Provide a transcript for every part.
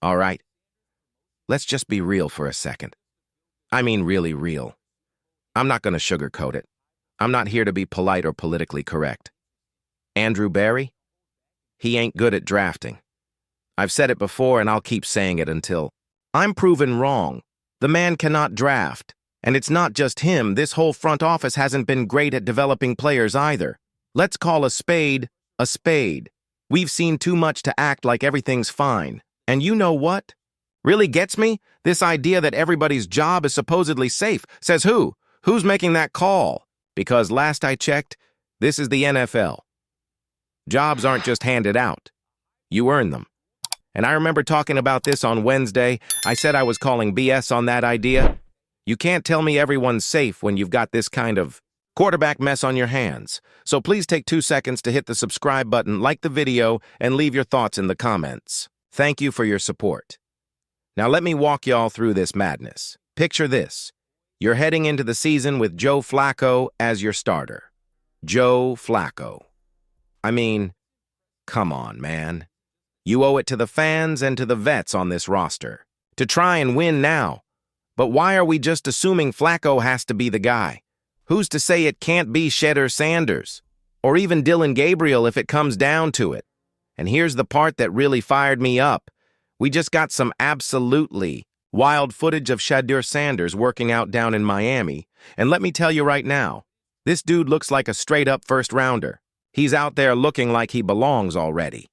All right, let's just be real for a second. I mean really real. I'm not going to sugarcoat it. I'm not here to be polite or politically correct. Andrew Barry? He ain't good at drafting. I've said it before and I'll keep saying it until I'm proven wrong. The man cannot draft. And it's not just him, this whole front office hasn't been great at developing players either. Let's call a spade a spade. We've seen too much to act like everything's fine. And you know what? Really gets me? This idea that everybody's job is supposedly safe. Says who? Who's making that call? Because last I checked, this is the NFL. Jobs aren't just handed out. You earn them. And I remember talking about this on Wednesday. I said I was calling BS on that idea. You can't tell me everyone's safe when you've got this kind of quarterback mess on your hands. So please take 2 seconds to hit the subscribe button, like the video, and leave your thoughts in the comments. Thank you for your support. Now let me walk y'all through this madness. Picture this. You're heading into the season with Joe Flacco as your starter. Joe Flacco. I mean, come on, man. You owe it to the fans and to the vets on this roster to try and win now. But why are we just assuming Flacco has to be the guy? Who's to say it can't be Shedeur Sanders? Or even Dillon Gabriel if it comes down to it? And here's the part that really fired me up. We just got some absolutely wild footage of Shedeur Sanders working out down in Miami. And let me tell you right now, this dude looks like a straight-up first-rounder. He's out there looking like he belongs already.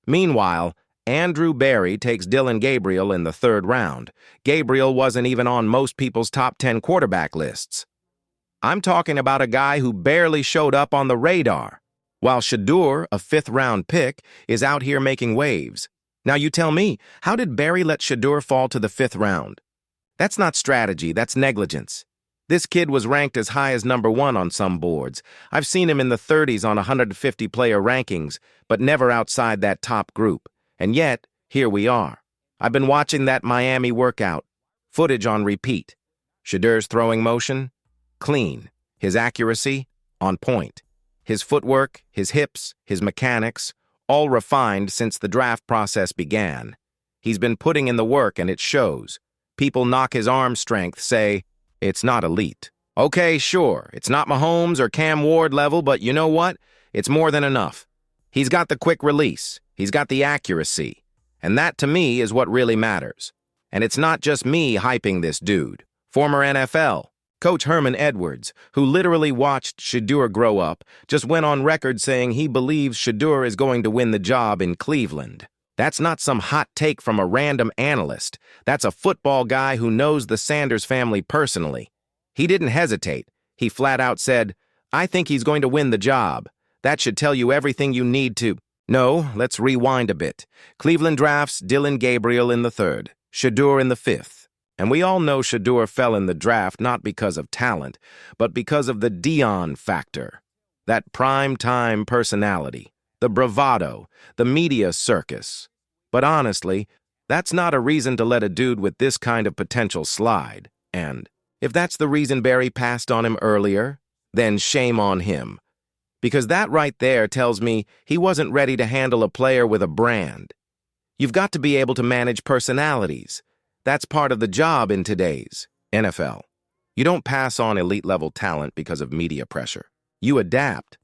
Meanwhile, Andrew Barry takes Dillon Gabriel in the 3rd round. Gabriel wasn't even on most people's top 10 quarterback lists. I'm talking about a guy who barely showed up on the radar, while Shedeur, a 5th-round pick, is out here making waves. Now you tell me, how did Barry let Shedeur fall to the 5th round? That's not strategy, that's negligence. This kid was ranked as high as number 1 on some boards. I've seen him in the 30s on 150-player rankings, but never outside that top group. And yet, here we are. I've been watching that Miami workout. Footage on repeat. Shedeur's throwing motion? Clean. His accuracy? On point. His footwork, his hips, his mechanics, all refined since the draft process began. He's been putting in the work and it shows. People knock his arm strength, say, it's not elite. Okay, sure, it's not Mahomes or Cam Ward level, but you know what? It's more than enough. He's got the quick release. He's got the accuracy. And that, to me, is what really matters. And it's not just me hyping this dude. Former NFL, Coach Herman Edwards, who literally watched Shedeur grow up, just went on record saying he believes Shedeur is going to win the job in Cleveland. That's not some hot take from a random analyst. That's a football guy who knows the Sanders family personally. He didn't hesitate. He flat out said, I think he's going to win the job. That should tell you everything you need to. No, let's rewind a bit. Cleveland drafts Dillon Gabriel in the 3rd, Shedeur in the 5th. And we all know Shedeur fell in the draft not because of talent, but because of the Dion factor. That prime-time personality, the bravado, the media circus. But honestly, that's not a reason to let a dude with this kind of potential slide. And if that's the reason Barry passed on him earlier, then shame on him. Because that right there tells me he wasn't ready to handle a player with a brand. You've got to be able to manage personalities. That's part of the job in today's NFL. You don't pass on elite-level talent because of media pressure. You adapt.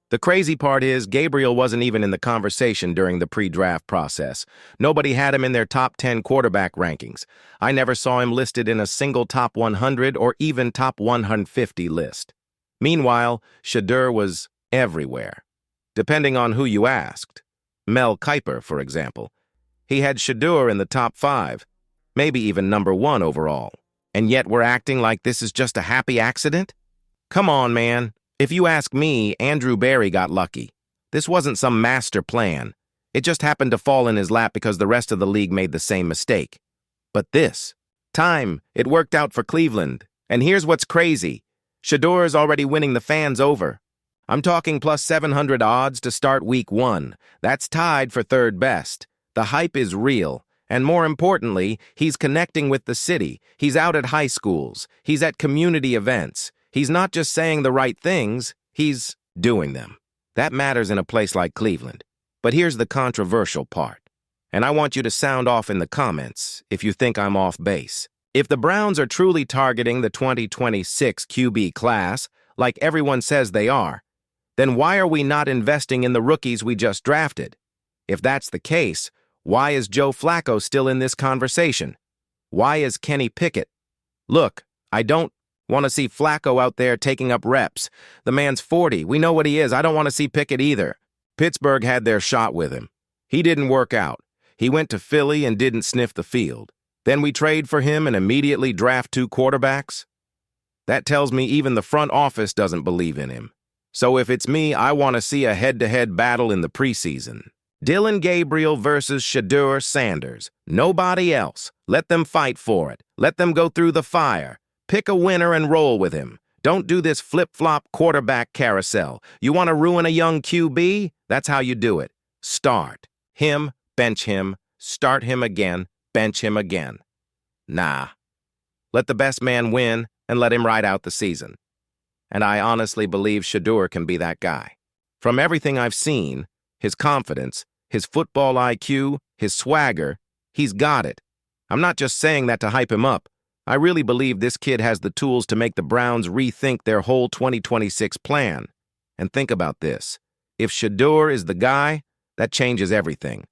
The crazy part is Gabriel wasn't even in the conversation during the pre-draft process. Nobody had him in their top 10 quarterback rankings. I never saw him listed in a single top 100 or even top 150 list. Meanwhile, Shedeur was everywhere, depending on who you asked. Mel Kiper, for example. He had Shedeur in the top 5, maybe even number 1 overall. And yet we're acting like this is just a happy accident? Come on, man. If you ask me, Andrew Barry got lucky. This wasn't some master plan. It just happened to fall in his lap because the rest of the league made the same mistake. But this time, it worked out for Cleveland. And here's what's crazy. Shedeur is already winning the fans over. I'm talking plus 700 odds to start week 1. That's tied for 3rd best. The hype is real. And more importantly, he's connecting with the city. He's out at high schools. He's at community events. He's not just saying the right things, he's doing them. That matters in a place like Cleveland. But here's the controversial part. And I want you to sound off in the comments if you think I'm off base. If the Browns are truly targeting the 2026 QB class, like everyone says they are, then why are we not investing in the rookies we just drafted? If that's the case, why is Joe Flacco still in this conversation? Why is Kenny Pickett? Look, I don't want to see Flacco out there taking up reps. The man's 40. We know what he is. I don't want to see Pickett either. Pittsburgh had their shot with him. He didn't work out. He went to Philly and didn't sniff the field. Then we trade for him and immediately draft 2 quarterbacks? That tells me even the front office doesn't believe in him. So if it's me, I want to see a head-to-head battle in the preseason. Dylan Gabriel versus Shedeur Sanders. Nobody else. Let them fight for it. Let them go through the fire. Pick a winner and roll with him. Don't do this flip-flop quarterback carousel. You want to ruin a young QB? That's how you do it. Start him, bench him, start him again, bench him again. Nah. Let the best man win and let him ride out the season. And I honestly believe Shedeur can be that guy. From everything I've seen, his confidence, his football IQ, his swagger, he's got it. I'm not just saying that to hype him up. I really believe this kid has the tools to make the Browns rethink their whole 2026 plan. And think about this. If Shedeur is the guy, that changes everything.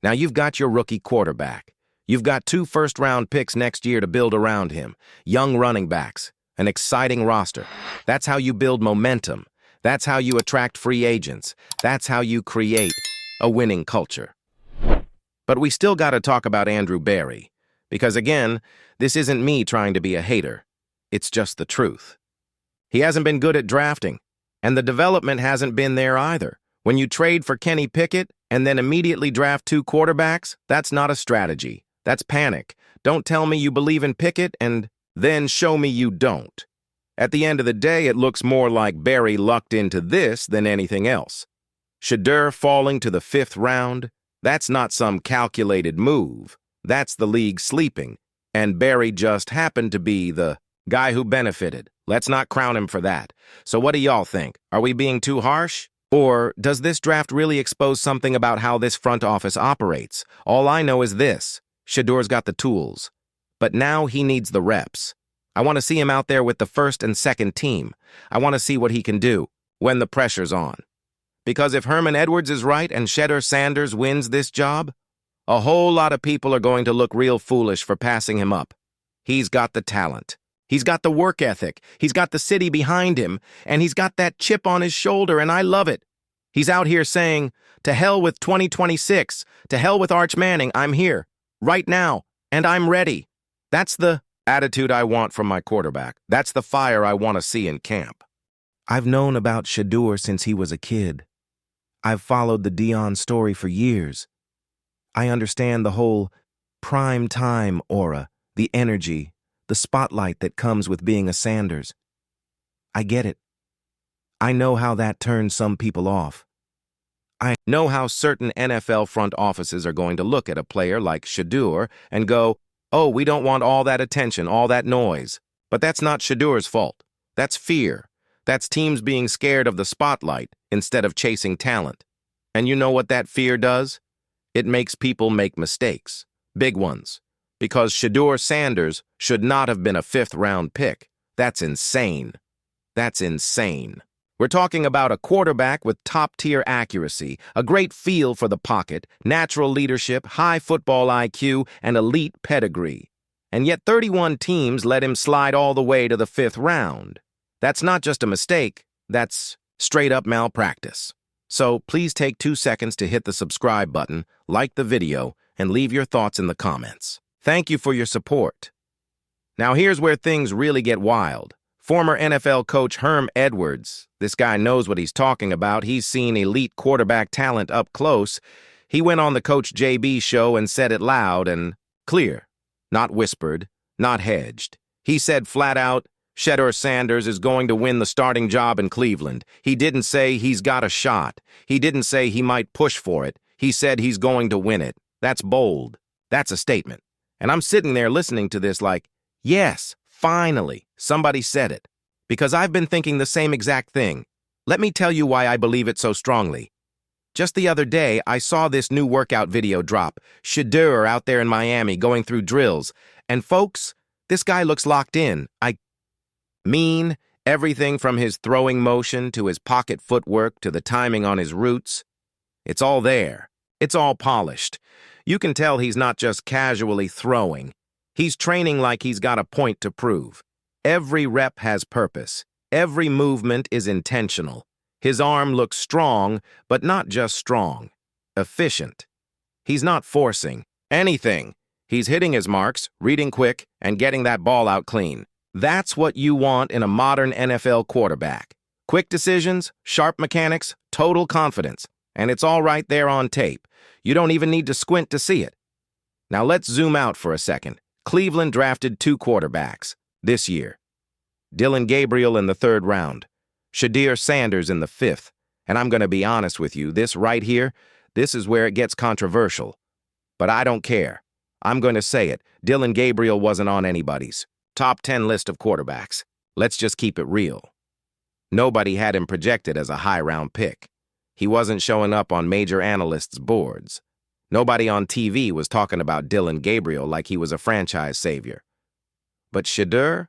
Now you've got your rookie quarterback. You've got 2 first-round picks next year to build around him, young running backs, an exciting roster. That's how you build momentum. That's how you attract free agents. That's how you create a winning culture. But we still got to talk about Andrew Berry, because again, this isn't me trying to be a hater. It's just the truth. He hasn't been good at drafting, and the development hasn't been there either. When you trade for Kenny Pickett and then immediately draft 2 quarterbacks, that's not a strategy. That's panic. Don't tell me you believe in Pickett and then show me you don't. At the end of the day, it looks more like Berry lucked into this than anything else. Shedeur falling to the 5th round, that's not some calculated move. That's the league sleeping, and Berry just happened to be the guy who benefited. Let's not crown him for that. So what do y'all think? Are we being too harsh? Or does this draft really expose something about how this front office operates? All I know is this. Shedeur's got the tools. But now he needs the reps. I want to see him out there with the 1st and 2nd team. I want to see what he can do when the pressure's on. Because if Herman Edwards is right and Shedeur Sanders wins this job, a whole lot of people are going to look real foolish for passing him up. He's got the talent. He's got the work ethic. He's got the city behind him, and he's got that chip on his shoulder, and I love it. He's out here saying, to hell with 2026, to hell with Arch Manning, I'm here, right now, and I'm ready. That's the attitude I want from my quarterback. That's the fire I want to see in camp. I've known about Shedeur since he was a kid. I've followed the Deion story for years. I understand the whole prime time aura, the energy, the spotlight that comes with being a Sanders. I get it. I know how that turns some people off. I know how certain NFL front offices are going to look at a player like Shedeur and go, oh, we don't want all that attention, all that noise. But that's not Shedeur's fault. That's fear. That's teams being scared of the spotlight instead of chasing talent. And you know what that fear does? It makes people make mistakes, big ones. Because Shedeur Sanders should not have been a 5th-round pick. That's insane. That's insane. We're talking about a quarterback with top-tier accuracy, a great feel for the pocket, natural leadership, high football IQ, and elite pedigree. And yet 31 teams let him slide all the way to the 5th round. That's not just a mistake, that's straight-up malpractice. So please take 2 seconds to hit the subscribe button, like the video, and leave your thoughts in the comments. Thank you for your support. Now here's where things really get wild. Former NFL coach Herm Edwards, this guy knows what he's talking about. He's seen elite quarterback talent up close. He went on the Coach JB show and said it loud and clear, not whispered, not hedged. He said flat out, Shedeur Sanders is going to win the starting job in Cleveland. He didn't say he's got a shot. He didn't say he might push for it. He said he's going to win it. That's bold. That's a statement. And I'm sitting there listening to this like, yes, finally, somebody said it. Because I've been thinking the same exact thing. Let me tell you why I believe it so strongly. Just the other day, I saw this new workout video drop, Shedeur out there in Miami going through drills. And folks, this guy looks locked in. I mean, everything from his throwing motion to his pocket footwork to the timing on his routes. It's all there. It's all polished. You can tell he's not just casually throwing. He's training like he's got a point to prove. Every rep has purpose. Every movement is intentional. His arm looks strong, but not just strong. Efficient. He's not forcing anything. He's hitting his marks, reading quick, and getting that ball out clean. That's what you want in a modern NFL quarterback. Quick decisions, sharp mechanics, total confidence. And it's all right there on tape. You don't even need to squint to see it. Now let's zoom out for a second. Cleveland drafted 2 quarterbacks this year. Dillon Gabriel in the 3rd round. Shedeur Sanders in the 5th. And I'm going to be honest with you, this right here, this is where it gets controversial. But I don't care. I'm going to say it. Dillon Gabriel wasn't on anybody's top 10 list of quarterbacks. Let's just keep it real. Nobody had him projected as a high-round pick. He wasn't showing up on major analysts' boards. Nobody on TV was talking about Dillon Gabriel like he was a franchise savior. But Shedeur,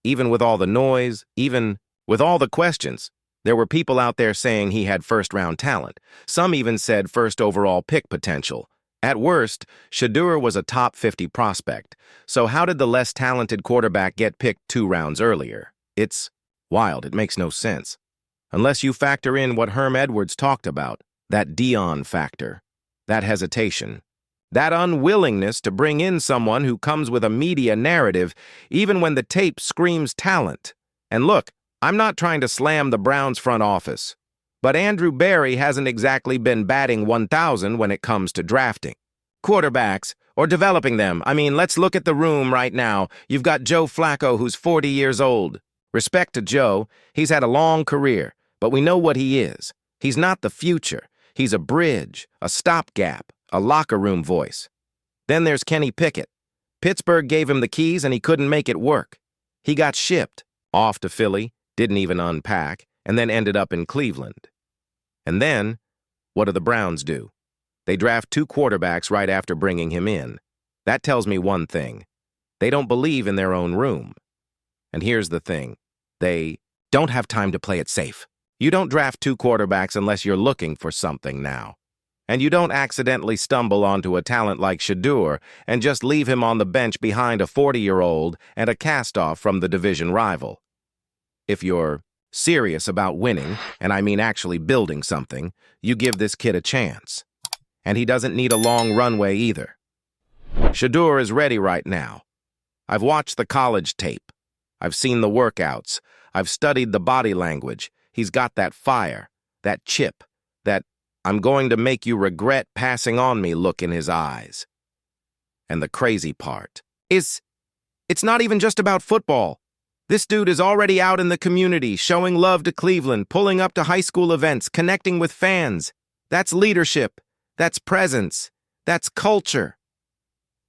even with all the noise, even with all the questions, there were people out there saying he had first-round talent. Some even said first overall pick potential. At worst, Shedeur was a top 50 prospect. So how did the less talented quarterback get picked 2 rounds earlier? It's wild. It makes no sense. Unless you factor in what Herm Edwards talked about, that Dion factor, that hesitation, that unwillingness to bring in someone who comes with a media narrative, even when the tape screams talent. And look, I'm not trying to slam the Browns front office, but Andrew Berry hasn't exactly been batting 1,000 when it comes to drafting quarterbacks or developing them. I mean, let's look at the room right now. You've got Joe Flacco, who's 40 years old. Respect to Joe, he's had a long career, but we know what he is. He's not the future. He's a bridge, a stopgap, a locker room voice. Then there's Kenny Pickett. Pittsburgh gave him the keys and he couldn't make it work. He got shipped off to Philly, didn't even unpack, and then ended up in Cleveland. And then, what do the Browns do? They draft 2 quarterbacks right after bringing him in. That tells me one thing. They don't believe in their own room. And here's the thing. They don't have time to play it safe. You don't draft 2 quarterbacks unless you're looking for something now. And you don't accidentally stumble onto a talent like Shedeur and just leave him on the bench behind a 40-year-old and a cast-off from the division rival. If you're serious about winning, and I mean actually building something, you give this kid a chance. And he doesn't need a long runway either. Shedeur is ready right now. I've watched the college tape. I've seen the workouts. I've studied the body language. He's got that fire, that chip, that I'm going to make you regret passing on me look in his eyes. And the crazy part is, it's not even just about football. This dude is already out in the community, showing love to Cleveland, pulling up to high school events, connecting with fans. That's leadership. That's presence. That's culture.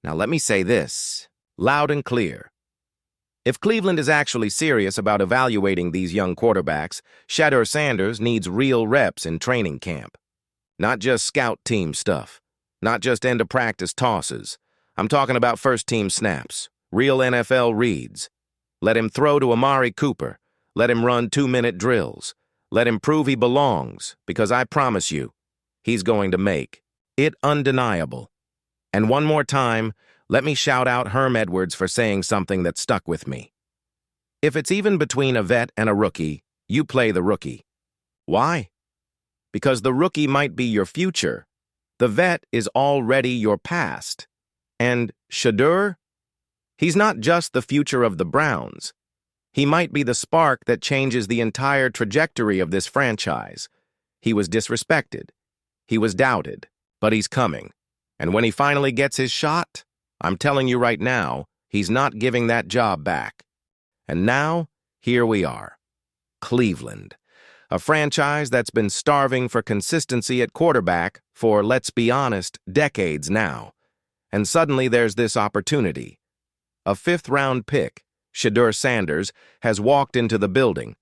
Now let me say this, loud and clear. If Cleveland is actually serious about evaluating these young quarterbacks, Shedeur Sanders needs real reps in training camp. Not just scout team stuff. Not just end-of-practice tosses. I'm talking about first-team snaps, real NFL reads. Let him throw to Amari Cooper. Let him run 2-minute drills. Let him prove he belongs, because I promise you, he's going to make it undeniable. And one more time, let me shout out Herm Edwards for saying something that stuck with me. If it's even between a vet and a rookie, you play the rookie. Why? Because the rookie might be your future. The vet is already your past. And Shedeur? He's not just the future of the Browns. He might be the spark that changes the entire trajectory of this franchise. He was disrespected. He was doubted. But he's coming. And when he finally gets his shot, I'm telling you right now, he's not giving that job back. And now, here we are. Cleveland. A franchise that's been starving for consistency at quarterback for, let's be honest, decades now. And suddenly there's this opportunity. A 5th-round pick, Shedeur Sanders, has walked into the building.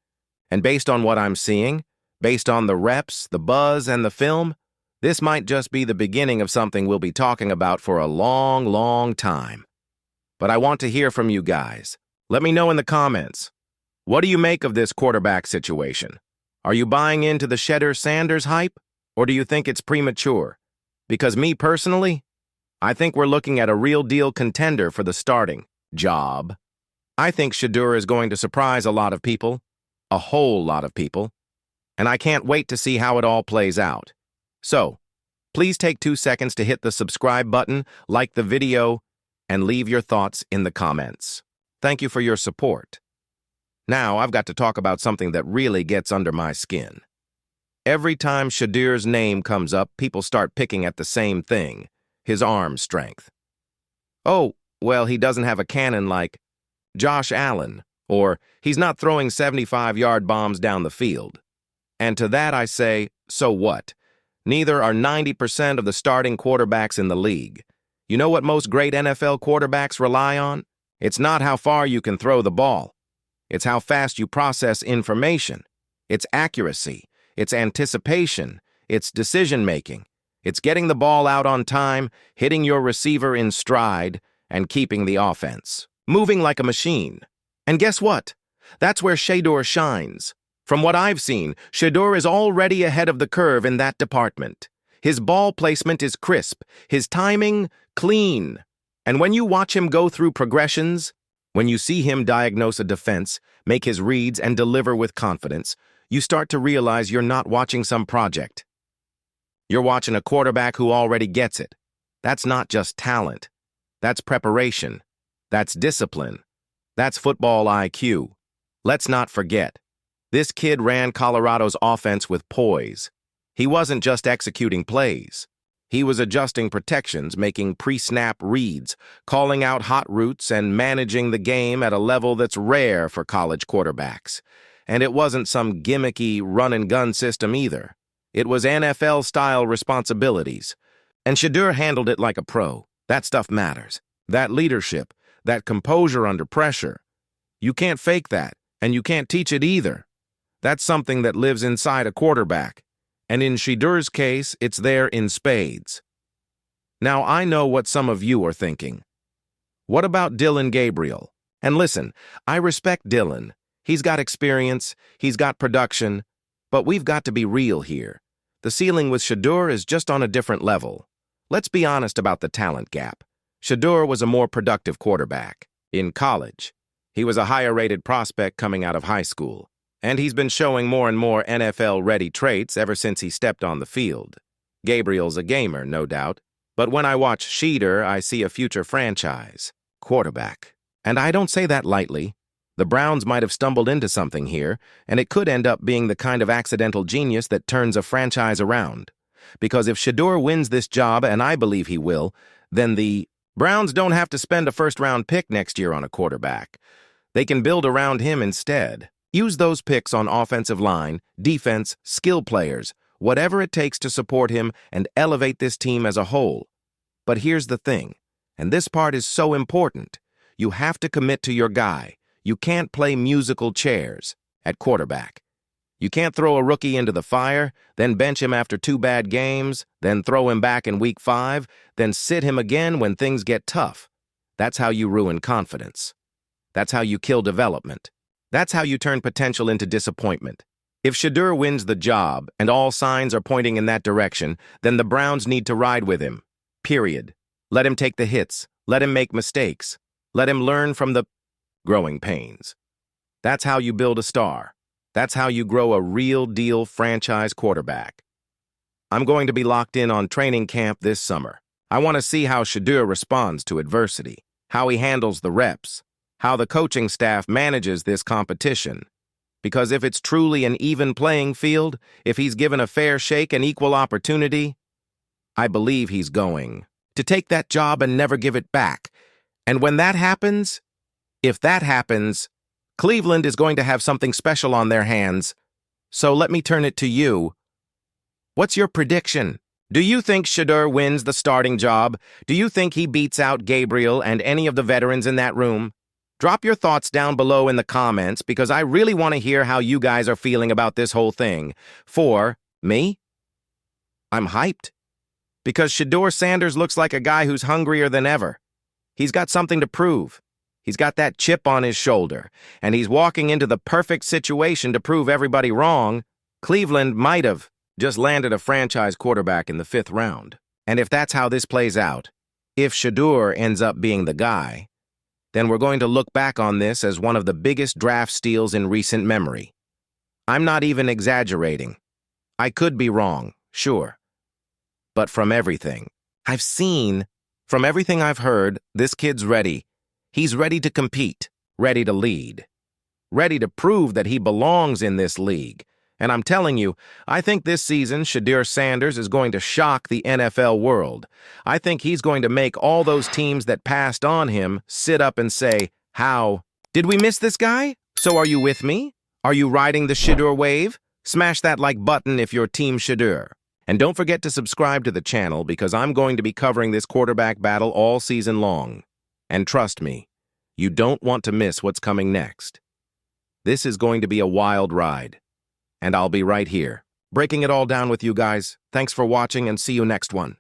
And based on what I'm seeing, based on the reps, the buzz, and the film, This might just be the beginning of something we'll be talking about for a long, long time. But I want to hear from you guys. Let me know in the comments. What do you make of this quarterback situation? Are you buying into the Shedeur Sanders hype, or do you think it's premature? Because me personally, I think we're looking at a real deal contender for the starting job. I think Shedeur is going to surprise a lot of people, a whole lot of people, and I can't wait to see how it all plays out. So, please take 2 seconds to hit the subscribe button, like the video, and leave your thoughts in the comments. Thank you for your support. Now, I've got to talk about something that really gets under my skin. Every time Shedeur's name comes up, people start picking at the same thing, his arm strength. Oh, well, he doesn't have a cannon like Josh Allen, or he's not throwing 75-yard bombs down the field. And to that I say, so what? Neither are 90% of the starting quarterbacks in the league. You know what most great NFL quarterbacks rely on? It's not how far you can throw the ball. It's how fast you process information. It's accuracy. It's anticipation. It's decision-making. It's getting the ball out on time, hitting your receiver in stride, and keeping the offense moving like a machine. And guess what? That's where Shedeur shines. From what I've seen, Shedeur is already ahead of the curve in that department. His ball placement is crisp, his timing clean. And when you watch him go through progressions, when you see him diagnose a defense, make his reads, and deliver with confidence, you start to realize you're not watching some project. You're watching a quarterback who already gets it. That's not just talent. That's preparation. That's discipline. That's football IQ. Let's not forget, this kid ran Colorado's offense with poise. He wasn't just executing plays. He was adjusting protections, making pre-snap reads, calling out hot routes, and managing the game at a level that's rare for college quarterbacks. And it wasn't some gimmicky run-and-gun system either. It was NFL-style responsibilities. And Shedeur handled it like a pro. That stuff matters. That leadership, that composure under pressure. You can't fake that, and you can't teach it either. That's something that lives inside a quarterback. And in Shedeur's case, it's there in spades. Now, I know what some of you are thinking. What about Dillon Gabriel? And listen, I respect Dillon. He's got experience, he's got production, but we've got to be real here. The ceiling with Shedeur is just on a different level. Let's be honest about the talent gap. Shedeur was a more productive quarterback. In college, he was a higher-rated prospect coming out of high school. And he's been showing more and more NFL-ready traits ever since he stepped on the field. Gabriel's a gamer, no doubt. But when I watch Shedeur, I see a future franchise quarterback. And I don't say that lightly. The Browns might have stumbled into something here, and it could end up being the kind of accidental genius that turns a franchise around. Because if Shedeur wins this job, and I believe he will, then the Browns don't have to spend a first-round pick next year on a quarterback. They can build around him instead. Use those picks on offensive line, defense, skill players, whatever it takes to support him and elevate this team as a whole. But here's the thing, and this part is so important. You have to commit to your guy. You can't play musical chairs at quarterback. You can't throw a rookie into the fire, then bench him after 2 bad games, then throw him back in week 5, then sit him again when things get tough. That's how you ruin confidence. That's how you kill development. That's how you turn potential into disappointment. If Shedeur wins the job and all signs are pointing in that direction, then the Browns need to ride with him. Period. Let him take the hits. Let him make mistakes. Let him learn from the growing pains. That's how you build a star. That's how you grow a real-deal franchise quarterback. I'm going to be locked in on training camp this summer. I want to see how Shedeur responds to adversity, how he handles the reps, how the coaching staff manages this competition. Because if it's truly an even playing field, if he's given a fair shake and equal opportunity, I believe he's going to take that job and never give it back. And when that happens, if that happens, Cleveland is going to have something special on their hands. So let me turn it to you. What's your prediction? Do you think Shedeur wins the starting job? Do you think he beats out Gabriel and any of the veterans in that room? Drop your thoughts down below in the comments because I really want to hear how you guys are feeling about this whole thing. For me, I'm hyped. Because Shedeur Sanders looks like a guy who's hungrier than ever. He's got something to prove. He's got that chip on his shoulder, and he's walking into the perfect situation to prove everybody wrong. Cleveland might have just landed a franchise quarterback in the 5th round. And if that's how this plays out, if Shedeur ends up being the guy, then we're going to look back on this as one of the biggest draft steals in recent memory. I'm not even exaggerating. I could be wrong, sure. But from everything I've seen, from everything I've heard, this kid's ready. He's ready to compete, ready to lead, ready to prove that he belongs in this league. And I'm telling you, I think this season Shedeur Sanders is going to shock the NFL world. I think he's going to make all those teams that passed on him sit up and say, how? Did we miss this guy? So are you with me? Are you riding the Shedeur wave? Smash that like button if you're Team Shedeur. And don't forget to subscribe to the channel because I'm going to be covering this quarterback battle all season long. And trust me, you don't want to miss what's coming next. This is going to be a wild ride. And I'll be right here, breaking it all down with you guys. Thanks for watching and see you next one.